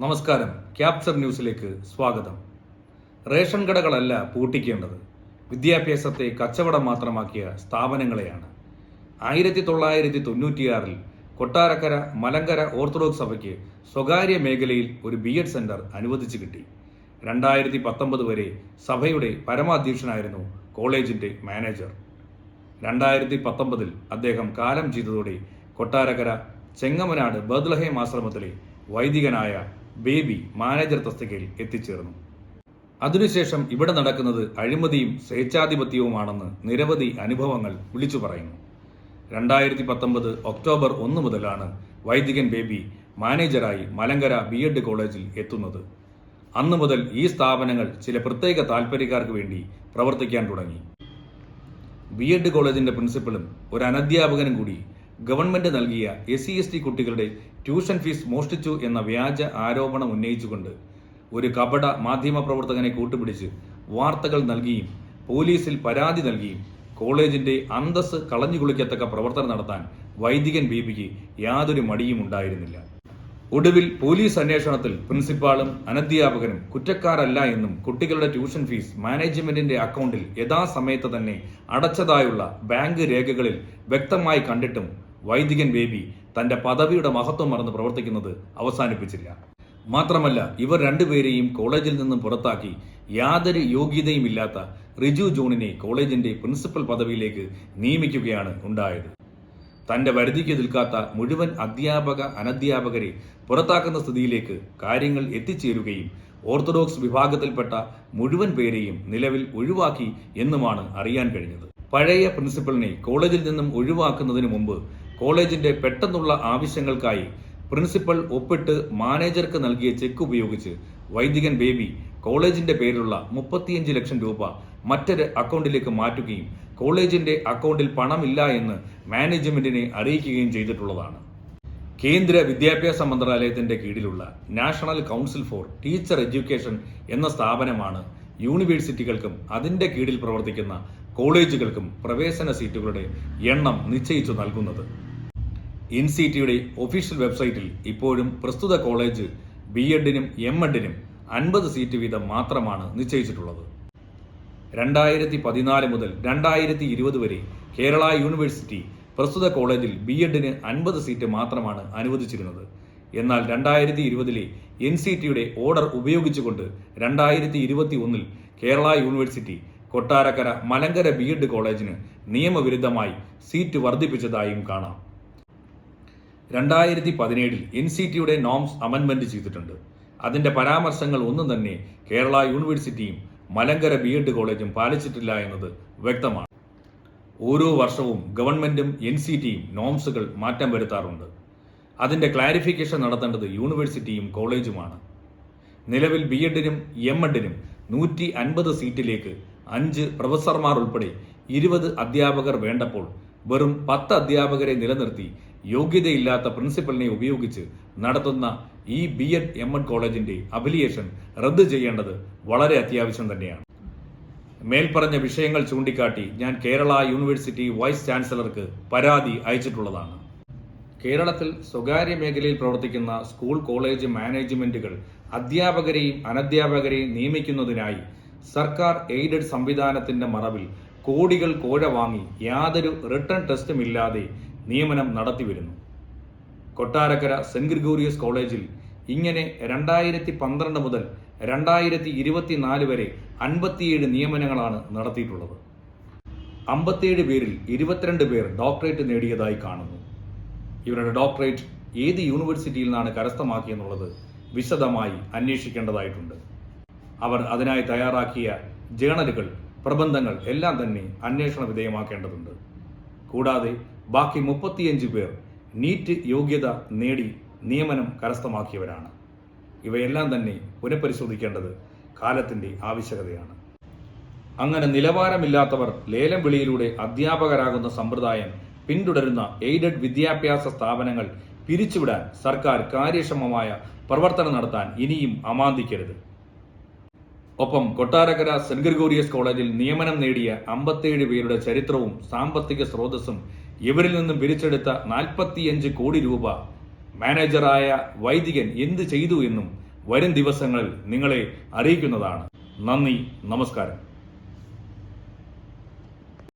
നമസ്കാരം. ക്യാപ്ചർ ന്യൂസിലേക്ക് സ്വാഗതം. റേഷൻ കടകളല്ല പൂട്ടിക്കേണ്ടത്, വിദ്യാഭ്യാസത്തെ കച്ചവടം മാത്രമാക്കിയ സ്ഥാപനങ്ങളെയാണ്. 1996 കൊട്ടാരക്കര മലങ്കര ഓർത്തഡോക്സ് സഭയ്ക്ക് സ്വകാര്യ മേഖലയിൽ ഒരു BEd സെന്റർ അനുവദിച്ചു കിട്ടി. 2019 വരെ സഭയുടെ പരമാധ്യക്ഷനായിരുന്നു കോളേജിന്റെ മാനേജർ. 2019 അദ്ദേഹം കാലം ചെയ്തതോടെ കൊട്ടാരക്കര ചെങ്ങമനാട് ബത്ലഹേം ആശ്രമത്തിലെ വൈദികനായ ബേബി മാനേജർ തസ്തികയിൽ എത്തിച്ചേർന്നു. അതിനുശേഷം ഇവിടെ നടക്കുന്നത് അഴിമതിയും സ്വേച്ഛാധിപത്യവുമാണെന്ന് നിരവധി അനുഭവങ്ങൾ വിളിച്ചു പറയുന്നു. 2019 ഒക്ടോബർ 1 മുതലാണ് വൈദികൻ ബേബി മാനേജറായി മലങ്കര BEd കോളേജിൽ എത്തുന്നത്. അന്നു മുതൽ ഈ സ്ഥാപനങ്ങൾ ചില പ്രത്യേക താൽപ്പര്യക്കാർക്ക് വേണ്ടി പ്രവർത്തിക്കാൻ തുടങ്ങി. BEd കോളേജിന്റെ പ്രിൻസിപ്പലും ഒരു അനധ്യാപകനും കൂടി ഗവൺമെന്റ് നൽകിയ SC/ST കുട്ടികളുടെ ട്യൂഷൻ ഫീസ് മോഷ്ടിച്ചു എന്ന വ്യാജ ആരോപണം ഉന്നയിച്ചുകൊണ്ട് ഒരു കപട മാധ്യമപ്രവർത്തകനെ കൂട്ടുപിടിച്ച് വാർത്തകൾ നൽകിയും പോലീസിൽ പരാതി നൽകിയും കോളേജിന്റെ അന്തസ് കളഞ്ഞുകുളിക്കത്തക്ക പ്രവർത്തനം നടത്താൻ വൈദികൻ ബേബിക്ക് യാതൊരു മടിയും ഉണ്ടായിരുന്നില്ല. ഒടുവിൽ പോലീസ് അന്വേഷണത്തിൽ പ്രിൻസിപ്പാളും അനധ്യാപകനും കുറ്റക്കാരല്ല എന്നും കുട്ടികളുടെ ട്യൂഷൻ ഫീസ് മാനേജ്മെന്റിന്റെ അക്കൗണ്ടിൽ യഥാസമയത്ത് തന്നെ അടച്ചതായുള്ള ബാങ്ക് രേഖകളിൽ വ്യക്തമായി കണ്ടിട്ടും വൈദികൻ ബേബി തന്റെ പദവിയുടെ മഹത്വം മറന്ന് പ്രവർത്തിക്കുന്നത് അവസാനിപ്പിച്ചില്ല. മാത്രമല്ല, ഇവർ രണ്ടുപേരെയും കോളേജിൽ നിന്നും പുറത്താക്കി യാതൊരു യോഗ്യതയുമില്ലാത്ത റിജു ജോണിനെ കോളേജിന്റെ പ്രിൻസിപ്പൽ പദവിയിലേക്ക് നിയമിക്കുകയാണ് ഉണ്ടായത്. തന്റെ വരുതിക്ക് നിൽക്കാത്ത മുഴുവൻ അധ്യാപക അനധ്യാപകരെ പുറത്താക്കുന്ന സ്ഥിതിയിലേക്ക് കാര്യങ്ങൾ എത്തിച്ചേരുകയും ഓർത്തഡോക്സ് വിഭാഗത്തിൽപ്പെട്ട മുഴുവൻ പേരെയും നിലവിൽ ഒഴിവാക്കി എന്നുമാണ് അറിയാൻ കഴിഞ്ഞത്. പഴയ പ്രിൻസിപ്പലിനെ കോളേജിൽ നിന്നും ഒഴിവാക്കുന്നതിന് മുമ്പ് കോളേജിന്റെ പെട്ടെന്നുള്ള ആവശ്യങ്ങൾക്കായി പ്രിൻസിപ്പൽ ഒപ്പിട്ട് മാനേജർക്ക് നൽകിയ ചെക്ക് ഉപയോഗിച്ച് വൈദികൻ ബേബി കോളേജിന്റെ പേരിലുള്ള 35 ലക്ഷം രൂപ മറ്റൊരു അക്കൗണ്ടിലേക്ക് മാറ്റുകയും കോളേജിന്റെ അക്കൗണ്ടിൽ പണമില്ല എന്ന് മാനേജ്മെന്റിനെ അറിയിക്കുകയും ചെയ്തിട്ടുള്ളതാണ്. കേന്ദ്ര വിദ്യാഭ്യാസ മന്ത്രാലയത്തിന്റെ കീഴിലുള്ള national council for teacher education എന്ന സ്ഥാപനമാണ് യൂണിവേഴ്സിറ്റികൾക്കും അതിന്റെ കീഴിൽ പ്രവർത്തിക്കുന്ന കോളേജുകൾക്കും പ്രവേശന സീറ്റുകളുടെ എണ്ണം നിശ്ചയിച്ചു നൽകുന്നത്. NCTയുടെ ഒഫീഷ്യൽ വെബ്സൈറ്റിൽ ഇപ്പോഴും പ്രസ്തുത കോളേജ് BEdനും MEdനും 50 സീറ്റ് വീതം മാത്രമാണ് നിശ്ചയിച്ചിട്ടുള്ളത്. 2014 മുതൽ 2020 വരെ കേരള യൂണിവേഴ്സിറ്റി പ്രസ്തുത കോളേജിൽ BEdന് 50 സീറ്റ് മാത്രമാണ് അനുവദിച്ചിരുന്നത്. എന്നാൽ 2020 NCTയുടെ ഓർഡർ ഉപയോഗിച്ചുകൊണ്ട് 2021 കേരള യൂണിവേഴ്സിറ്റി കൊട്ടാരക്കര മലങ്കര BEd കോളേജിന് നിയമവിരുദ്ധമായി സീറ്റ് വർദ്ധിപ്പിച്ചതായും കാണാം. 2017 NCTയുടെ നോംസ് അമെൻമെന്റ് ചെയ്തിട്ടുണ്ട്. അതിന്റെ പരാമർശങ്ങൾ ഒന്നും തന്നെ കേരള യൂണിവേഴ്സിറ്റിയും മലങ്കര BEd കോളേജും പാലിച്ചിട്ടില്ല എന്നത് വ്യക്തമാണ്. ഓരോ വർഷവും ഗവൺമെന്റും NCTയും നോംസുകൾ മാറ്റം വരുത്താറുണ്ട്. അതിന്റെ ക്ലാരിഫിക്കേഷൻ നടത്തേണ്ടത് യൂണിവേഴ്സിറ്റിയും കോളേജുമാണ്. നിലവിൽ BEdനും MEdനും 150 സീറ്റിലേക്ക് 5 പ്രൊഫസർമാർ ഉൾപ്പെടെ 20 അധ്യാപകർ വേണ്ടപ്പോൾ വെറും 10 അധ്യാപകരെ നിലനിർത്തി യോഗ്യതയില്ലാത്ത പ്രിൻസിപ്പലിനെ ഉപയോഗിച്ച് നടത്തുന്ന ഈ BEd-MEd കോളേജിന്റെ അഫിലിയേഷൻ റദ്ദ് ചെയ്യേണ്ടത് വളരെ അത്യാവശ്യം തന്നെയാണ്. മേൽപ്പറഞ്ഞ വിഷയങ്ങൾ ചൂണ്ടിക്കാട്ടി ഞാൻ കേരള യൂണിവേഴ്സിറ്റി വൈസ് ചാൻസലർക്ക് പരാതി അയച്ചിട്ടുള്ളതാണ്. കേരളത്തിൽ സ്വകാര്യ മേഖലയിൽ പ്രവർത്തിക്കുന്ന സ്കൂൾ കോളേജ് മാനേജ്മെന്റുകൾ അധ്യാപകരെയും അനധ്യാപകരെയും നിയമിക്കുന്നതിനായി സർക്കാർ എയ്ഡഡ് സംവിധാനത്തിന്റെ മറവിൽ കോടികൾ കോഴ വാങ്ങി യാതൊരു റിട്ടേൺ ടെസ്റ്റും ഇല്ലാതെ നിയമനം നടത്തിവരുന്നു. കൊട്ടാരക്കര സെന്റ് ഗ്രിഗോറിയസ് കോളേജിൽ ഇങ്ങനെ 2012 മുതൽ 2024 വരെ 57 നിയമനങ്ങളാണ് നടത്തിയിട്ടുള്ളത്. 57 പേരിൽ 22 പേർ ഡോക്ടറേറ്റ് നേടിയതായി കാണുന്നു. ഇവരുടെ ഡോക്ടറേറ്റ് ഏത് യൂണിവേഴ്സിറ്റിയിൽ നിന്നാണ് കരസ്ഥമാക്കിയെന്നുള്ളത് വിശദമായി അന്വേഷിക്കേണ്ടതായിട്ടുണ്ട്. അവർ അതിനായി തയ്യാറാക്കിയ ജേണലുകൾ, പ്രബന്ധങ്ങൾ എല്ലാം തന്നെ അന്വേഷണ വിധേയമാക്കേണ്ടതുണ്ട്. കൂടാതെ ബാക്കി 35 പേർ നീറ്റ് യോഗ്യത നേടി നിയമനം കരസ്ഥമാക്കിയവരാണ്. ഇവയെല്ലാം തന്നെ പുനഃപരിശോധിക്കേണ്ടത് കാലത്തിന്റെ ആവശ്യകതയാണ്. അങ്ങനെ നിലവാരമില്ലാത്തവർ ലേലം വിളിയിലൂടെ അധ്യാപകരാകുന്ന സമ്പ്രദായം പിന്തുടരുന്ന എയ്ഡഡ് വിദ്യാഭ്യാസ സ്ഥാപനങ്ങൾ പിരിച്ചുവിടാൻ സർക്കാർ കാര്യക്ഷമമായ പ്രവർത്തനം നടത്താൻ ഇനിയും അമാന്തിക്കരുത്. ഒപ്പം കൊട്ടാരക്കര സെന്റ് ഗ്രിഗോറിയസ് കോളേജിൽ നിയമനം നേടിയ 57 പേരുടെ ചരിത്രവും സാമ്പത്തിക സ്രോതസ്സും ഇവരിൽ നിന്നും പിരിച്ചെടുത്ത 45 കോടി രൂപ മാനേജറായ വൈദികൻ എന്ത് ചെയ്തു എന്നും വരും ദിവസങ്ങളിൽ നിങ്ങളെ അറിയിക്കുന്നതാണ്. നന്ദി, നമസ്കാരം.